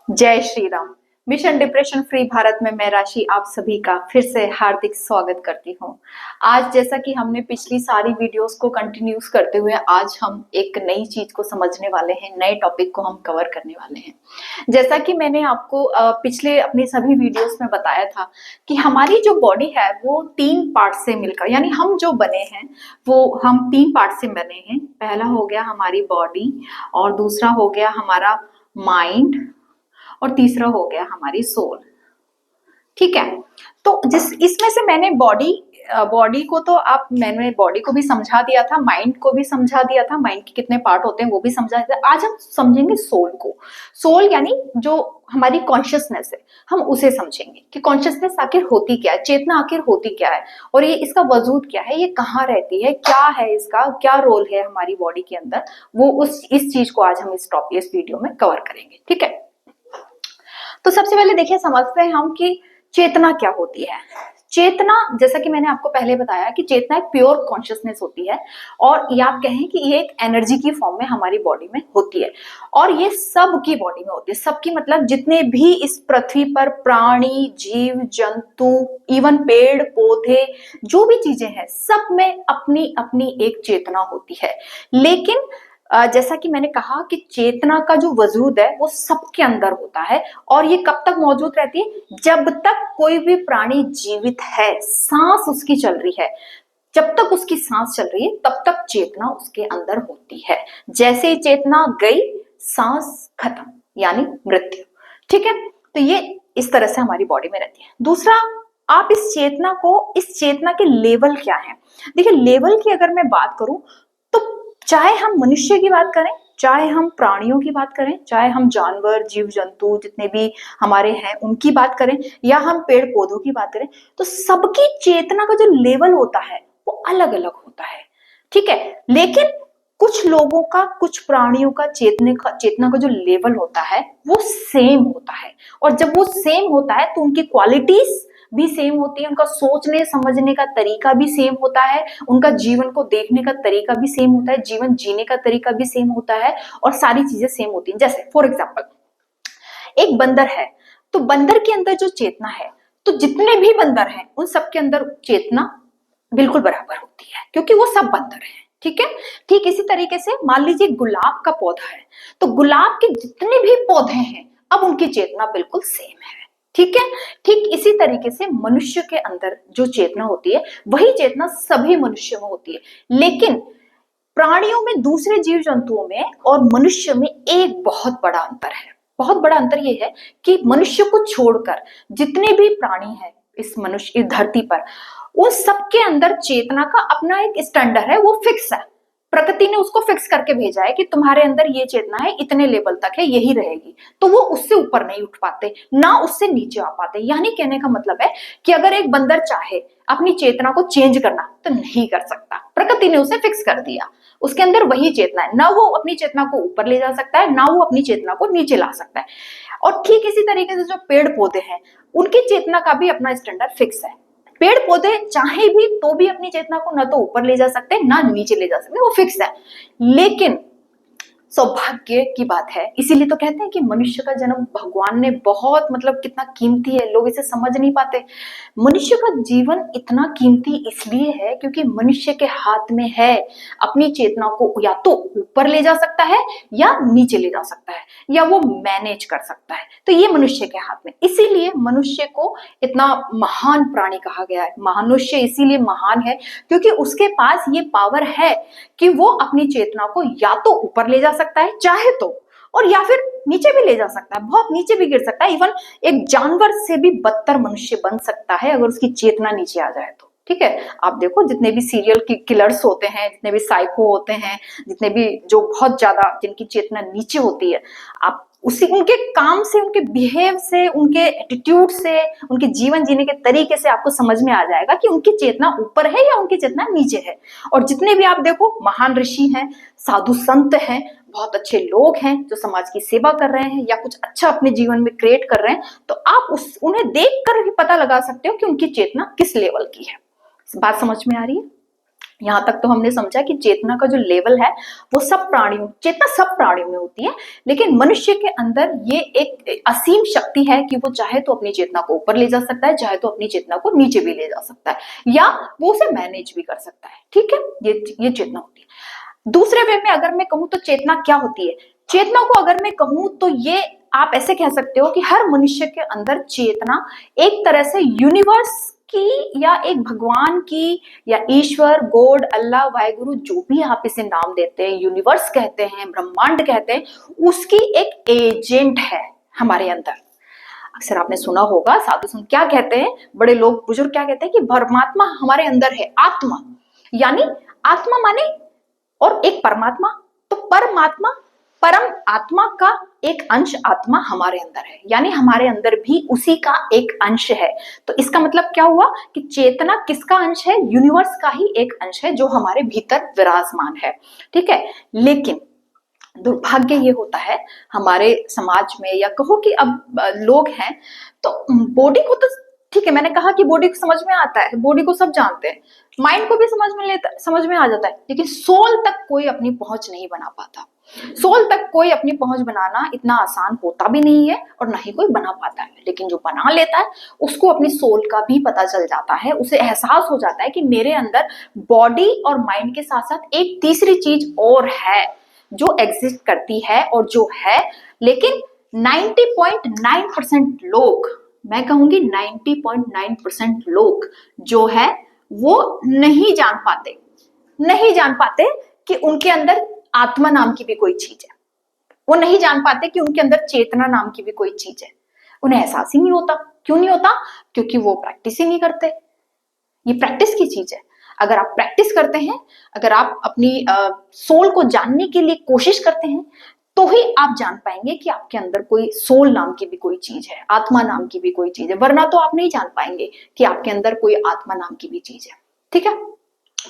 जय Shri Ram. Mission depression free Bharat में मैं राशि आप सभी का फिर से हार्दिक स्वागत करती हूँ। आज जैसा कि हमने पिछली सारी वीडियोस को कंटिन्यूस करते हुए आज हम एक नई चीज को समझने वाले हैं, नए टॉपिक को हम कवर करने वाले हैं। जैसा कि मैंने आपको पिछले अपनी सभी वीडियोस में बताया था कि हमारी जो बॉडी है वो 3 पार्ट से मिलकर, यानी हम जो बने हैं वो हम 3 पार्ट से बने हैं। पहला हो गया हमारी बॉडी, और दूसरा हो गया हमारा माइंड, और तीसरा हो गया हमारी सोल। ठीक है, तो जिस इसमें से मैंने बॉडी को तो मैंने बॉडी को भी समझा दिया था, माइंड को भी समझा दिया था, माइंड के कितने पार्ट होते हैं वो भी समझा दिया था। आज हम समझेंगे सोल को। सोल यानी जो हमारी कॉन्शियसनेस है, हम उसे समझेंगे कि कॉन्शियसनेस आखिर होती क्या है, चेतना आखिर होती क्या है, और ये इसका वजूद क्या है, ये कहाँ रहती है, क्या है इसका, क्या रोल है हमारी बॉडी के अंदर। वो इस चीज को आज हम इस वीडियो में कवर करेंगे। ठीक है, तो सबसे पहले देखिए समझते हैं हम कि चेतना क्या होती है। चेतना, जैसा कि मैंने आपको पहले बताया कि चेतना एक प्योर कॉन्शियसनेस होती है, और ये आप कहें कि ये एक एनर्जी की फॉर्म में हमारी बॉडी में होती है, और ये सबकी बॉडी में होती है। सबकी मतलब जितने भी इस पृथ्वी पर प्राणी, जीव जंतु, इवन पेड़ पौधे, जो भी चीजें हैं, सब में अपनी अपनी एक चेतना होती है। लेकिन जैसा कि मैंने कहा कि चेतना का जो वजूद है वो सबके अंदर होता है, और ये कब तक मौजूद रहती है? जब तक कोई भी प्राणी जीवित है, सांस उसकी चल रही है, जब तक उसकी सांस चल रही है तब तक चेतना उसके अंदर होती है। जैसे ही चेतना गई, सांस खत्म, यानी मृत्यु। ठीक है, तो ये इस तरह से हमारी बॉडी में रहती है। दूसरा, आप इस चेतना के लेवल क्या है? देखिए, लेवल की अगर मैं बात करूं तो चाहे हम मनुष्य की बात करें, चाहे हम प्राणियों की बात करें, चाहे हम जानवर, जीव जंतु जितने भी हमारे हैं उनकी बात करें, या हम पेड़ पौधों की बात करें, तो सबकी चेतना का जो लेवल होता है वो अलग अलग होता है। ठीक है, लेकिन कुछ लोगों का, कुछ प्राणियों का चेतना का जो लेवल होता है वो सेम होता है, और जब वो सेम होता है तो उनकी क्वालिटीज भी सेम होती है, उनका सोचने समझने का तरीका भी सेम होता है, उनका जीवन को देखने का तरीका भी सेम होता है, जीवन जीने का तरीका भी सेम होता है, और सारी चीजें सेम होती हैं। जैसे फॉर एग्जाम्पल एक बंदर है, तो बंदर के अंदर जो चेतना है, तो जितने भी बंदर हैं उन सबके अंदर चेतना बिल्कुल बराबर होती है, क्योंकि वो सब बंदर हैं। ठीक है, ठीक इसी तरीके से मान लीजिए गुलाब का पौधा है, तो गुलाब के जितने भी पौधे हैं अब उनकी चेतना बिल्कुल सेम है। ठीक है, ठीक इसी तरीके से मनुष्य के अंदर जो चेतना होती है वही चेतना सभी मनुष्य में होती है। लेकिन प्राणियों में, दूसरे जीव जंतुओं में और मनुष्य में एक बहुत बड़ा अंतर है। बहुत बड़ा अंतर ये है कि मनुष्य को छोड़कर जितने भी प्राणी हैं इस धरती पर, उन सबके अंदर चेतना का अपना एक स्टैंडर्ड है, वो फिक्स है। प्रकृति ने उसको फिक्स करके भेजा है कि तुम्हारे अंदर ये चेतना है, इतने लेवल तक है, यही रहेगी। तो वो उससे ऊपर नहीं उठ पाते, ना उससे नीचे आ पाते। यानी कहने का मतलब है कि अगर एक बंदर चाहे अपनी चेतना को चेंज करना तो नहीं कर सकता, प्रकृति ने उसे फिक्स कर दिया, उसके अंदर वही चेतना है। ना वो अपनी चेतना को ऊपर ले जा सकता है, ना वो अपनी चेतना को नीचे ला सकता है। और ठीक इसी तरीके से जो पेड़ पौधे हैं, उनकी चेतना का भी अपना स्टैंडर्ड फिक्स है। पेड़ पौधे चाहे भी तो भी अपनी चेतना को ना तो ऊपर ले जा सकते, ना नीचे ले जा सकते, वो फिक्स है। लेकिन सौभाग्य की बात है, इसीलिए तो कहते हैं कि मनुष्य का जन्म भगवान ने बहुत, मतलब कितना कीमती है, लोग इसे समझ नहीं पाते। मनुष्य का जीवन इतना कीमती इसलिए है क्योंकि मनुष्य के हाथ में है, अपनी चेतना को या तो ऊपर ले जा सकता है या नीचे ले जा सकता है, या वो मैनेज कर सकता है। तो ये मनुष्य के हाथ में, इसीलिए मनुष्य को इतना महान प्राणी कहा गया है। मनुष्य इसीलिए महान है क्योंकि उसके पास ये पावर है कि वो अपनी चेतना को या तो ऊपर ले जा सकता है चाहे तो, और या फिर नीचे भी ले जा सकता है, बहुत नीचे भी गिर सकता है। इवन एक जानवर से भी बदतर मनुष्य बन सकता है अगर उसकी चेतना नीचे आ जाए तो। ठीक है, आप देखो जितने भी सीरियल किलर्स होते हैं, जितने भी साइको होते हैं, जितने भी जो बहुत ज्यादा जिनकी चेतना नीचे होती है, आप उनके काम से, उनके बिहेव से, उनके एटीट्यूड से, उनके जीवन जीने के तरीके से आपको समझ में आ जाएगा कि उनकी चेतना ऊपर है या उनकी चेतना नीचे है। और जितने भी आप देखो महान ऋषि हैं, साधु संत हैं, बहुत अच्छे लोग हैं जो समाज की सेवा कर रहे हैं या कुछ अच्छा अपने जीवन में क्रिएट कर रहे हैं, तो आप उन्हें देख कर ही पता लगा सकते हो कि उनकी चेतना किस लेवल की है। बात समझ में आ रही है? यहाँ तक तो हमने समझा कि चेतना का जो लेवल है वो चेतना सब प्राणियों में होती है, लेकिन मनुष्य के अंदर ये एक असीम शक्ति है कि वो चाहे तो अपनी चेतना को ऊपर ले जा सकता है, चाहे तो अपनी चेतना को नीचे भी ले जा सकता है, या वो उसे मैनेज भी कर सकता है। ठीक है, ये चेतना होती है। दूसरे वे में अगर मैं कहूँ तो चेतना क्या होती है, चेतना को अगर मैं कहूँ तो ये आप ऐसे कह सकते हो कि हर मनुष्य के अंदर चेतना एक तरह से यूनिवर्स की या एक भगवान की या ईश्वर, गॉड, अल्लाह, वाहेगुरु, जो भी आप इसे नाम देते हैं, यूनिवर्स कहते हैं, ब्रह्मांड कहते हैं, उसकी एक एजेंट है हमारे अंदर। अक्सर आपने सुना होगा साधु संत क्या कहते हैं, बड़े लोग बुजुर्ग क्या कहते हैं कि परमात्मा हमारे अंदर है। आत्मा यानी आत्मा माने और एक परमात्मा, तो परमात्मा परम आत्मा का एक अंश आत्मा हमारे अंदर है, यानी हमारे अंदर भी उसी का एक अंश है। तो इसका मतलब क्या हुआ कि चेतना किसका अंश है, यूनिवर्स का ही एक अंश है जो हमारे भीतर विराजमान है। ठीक है, लेकिन दुर्भाग्य ये होता है हमारे समाज में, या कहो कि अब लोग हैं तो बॉडी को तो ठीक है, मैंने कहा कि बॉडी को समझ में आता है, बॉडी को सब जानते हैं, माइंड को भी समझ में आ जाता है, लेकिन सोल तक कोई अपनी पहुंच नहीं बना पाता। सोल तक कोई अपनी पहुंच बनाना इतना आसान होता भी नहीं है और ना ही कोई बना पाता है, लेकिन जो बना लेता है उसको अपनी सोल का भी पता चल जाता है, उसे एहसास हो जाता है कि मेरे अंदर बॉडी और माइंड के साथ साथ एक तीसरी चीज और है जो एग्जिस्ट करती है और जो है, लेकिन 90.9% लोग, मैं कहूंगी 90.9% लोग जो है वो नहीं जान पाते कि उनके अंदर आत्मा नाम की भी कोई चीज है, वो नहीं जान पाते कि उनके अंदर चेतना नाम की भी कोई चीज है, उन्हें एहसास ही नहीं होता। क्यों नहीं होता? क्योंकि वो प्रैक्टिस ही नहीं करते। ये प्रैक्टिस की चीज है। अगर आप प्रैक्टिस करते हैं, अगर आप अपनी सोल को जानने के लिए कोशिश करते हैं, तो ही आप जान पाएंगे कि आपके अंदर कोई सोल नाम की भी कोई चीज है, आत्मा नाम की भी कोई चीज है, वरना तो आप नहीं जान पाएंगे कि आपके अंदर कोई आत्मा नाम की भी चीज है। ठीक है,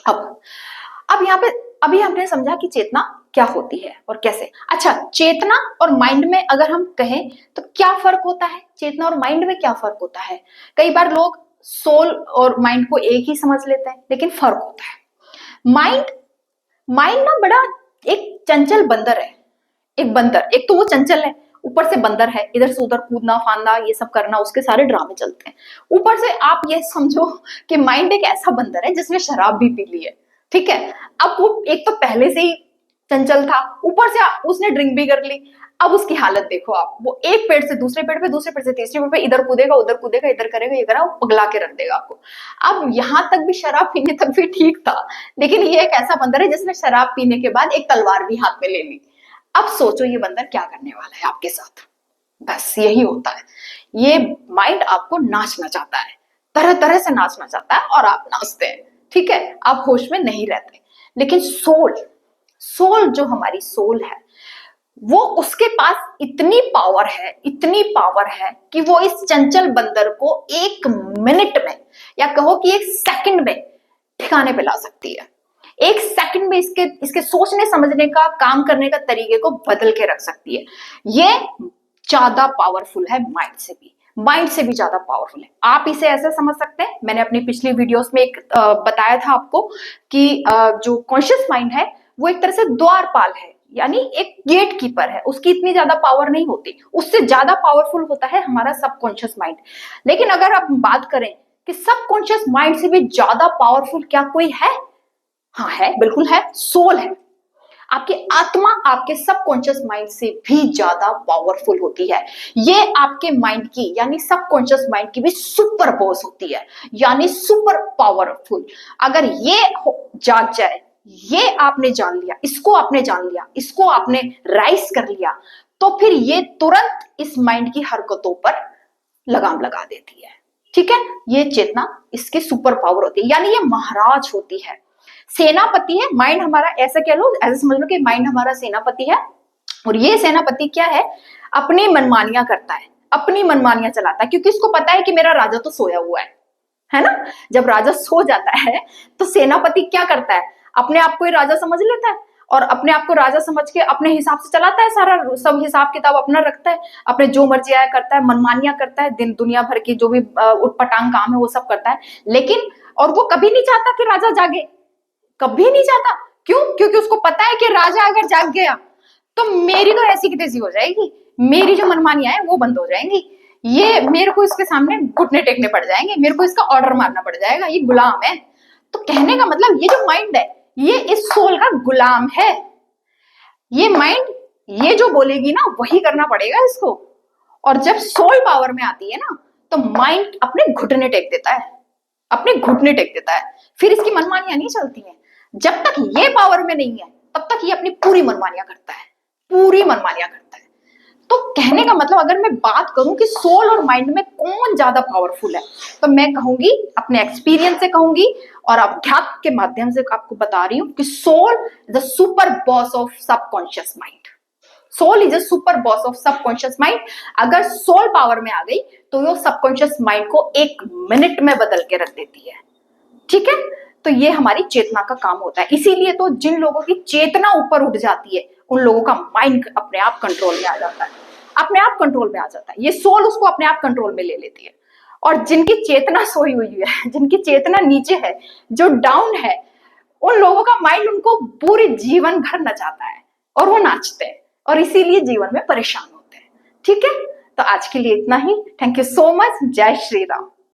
अब यहाँ पे अभी हमने समझा कि चेतना क्या होती है और कैसे। अच्छा, चेतना और माइंड में अगर हम कहें तो क्या फर्क होता है, चेतना और माइंड में क्या फर्क होता है? कई बार लोग सोल और माइंड को एक ही समझ लेते हैं, लेकिन फर्क होता है। माइंड ना बड़ा एक चंचल बंदर है, एक तो वो चंचल है, ऊपर से बंदर है, इधर से उधर कूदना फांदना ये सब करना, उसके सारे ड्रामे चलते हैं। ऊपर से आप ये समझो कि माइंड एक ऐसा बंदर है जिसने शराब भी पी ली है। ठीक है, अब वो एक तो पहले से ही चंचल था, ऊपर से उसने ड्रिंक भी कर ली। अब उसकी हालत देखो आप, वो एक पेड़ से दूसरे पेड़ पे, दूसरे पेड़ से तीसरे पेड़ पे, इधर कूदेगा उधर कूदेगा, इधर करेगा ये करा, पगला के रख देगा आपको। अब यहां तक भी शराब पीने तक भी ठीक था, लेकिन ये एक ऐसा बंदर है जिसने शराब पीने के बाद एक तलवार भी हाथ में ले ली। अब सोचो ये बंदर क्या करने वाला है आपके साथ। बस यही होता है, ये माइंड आपको नाचना चाहता है, तरह तरह से नाचना चाहता है और आप नाचते हैं। ठीक है, आप होश में नहीं रहते। लेकिन सोल जो हमारी सोल है, वो उसके पास इतनी पावर है कि वो इस चंचल बंदर को 1 मिनट में, या कहो कि 1 सेकंड में ठिकाने पे ला सकती है। 1 सेकंड में इसके सोचने समझने का, काम करने का तरीके को बदल के रख सकती है। ये ज्यादा पावरफुल है माइंड से भी ज्यादा पावरफुल है। आप इसे ऐसे समझ सकते हैं, मैंने अपनी पिछली वीडियोस में एक बताया था आपको कि जो कॉन्शियस माइंड है वो एक तरह से द्वारपाल है, यानी एक गेट कीपर है, उसकी इतनी ज्यादा पावर नहीं होती, उससे ज्यादा पावरफुल होता है हमारा सबकॉन्शियस माइंड। लेकिन अगर आप बात करें कि सबकॉन्शियस माइंड से भी ज्यादा पावरफुल क्या कोई है? हाँ है, बिल्कुल है, सोल है। आपकी आत्मा आपके सबकॉन्शियस माइंड से भी ज्यादा पावरफुल होती है। ये आपके माइंड की यानी सबकॉन्शियस माइंड की भी सुपर बॉस होती है, यानी सुपर पावरफुल। अगर ये जाग जाए, ये आपने जान लिया, इसको आपने राइज कर लिया, तो फिर ये तुरंत इस माइंड की हरकतों पर लगाम लगा देती है। ठीक है, ये चेतना इसकी सुपर पावर होती है, यानी ये महाराज होती है, सेनापति है माइंड हमारा। ऐसा कह लो, ऐसा समझ लो कि माइंड हमारा सेनापति है, और ये सेनापति क्या है, अपनी मनमानियां करता है, अपनी मनमानियां चलाता है, क्योंकि इसको पता है कि मेरा राजा तो सोया हुआ है ना। जब राजा सो जाता है तो सेनापति क्या करता है, अपने आप को ही राजा समझ लेता है और अपने आप को राजा समझ के अपने हिसाब से चलाता है, सारा सब हिसाब किताब अपना रखता है, अपने जो मर्जी आया करता है, मनमानियां करता है, दुनिया भर की जो भी उटपटांग काम है वो सब करता है। लेकिन और वो कभी नहीं चाहता कि राजा जागे, कभी नहीं चाहता। क्यों? क्योंकि उसको पता है कि राजा अगर जाग गया तो मेरी तो ऐसी की तैसी हो जाएगी, मेरी जो मनमानियां है वो बंद हो जाएंगी, ये मेरे को इसके सामने घुटने टेकने पड़ जाएंगे, मेरे को इसका ऑर्डर मारना पड़ जाएगा, ये गुलाम है। तो कहने का मतलब ये जो माइंड है ये इस सोल का गुलाम है। ये माइंड ये जो बोलेगी ना वही करना पड़ेगा इसको। और जब सोल पावर में आती है ना तो माइंड अपने घुटने टेक देता है, अपने घुटने टेक देता है, फिर इसकी मनमानियां नहीं चलती हैं। जब तक ये पावर में नहीं है तब तक ये अपनी पूरी मनमानियां करता है, पूरी मनमानियां करता है। तो कहने का मतलब अगर मैं बात करूं कि सोल और माइंड में कौन ज्यादा पावरफुल है तो मैं कहूंगी, अपने एक्सपीरियंस से कहूंगी और अध्यात्म के माध्यम से आपको बता रही हूं कि soul is the super boss of subconscious mind. Soul is a super boss of subconscious mind. अगर सोल पावर में आ गई तो वो सबकॉन्शियस माइंड को 1 मिनट में बदल के रख देती है। ठीक है, तो ये हमारी चेतना का काम होता है। इसीलिए तो जिन लोगों की चेतना ऊपर उठ जाती है उन लोगों का माइंड अपने आप कंट्रोल में आ जाता है, अपने आप कंट्रोल में आ जाता है। ये सोल उसको अपने आप कंट्रोल में ले लेती है। और जिनकी चेतना सोई हुई है, जिनकी चेतना नीचे है, जो डाउन है, उन लोगों का माइंड उनको पूरे जीवन भर नचाता है और वो नाचते हैं और इसीलिए जीवन में परेशान होते हैं। ठीक है, तो आज के लिए इतना ही। Thank you so much. जय श्री राम।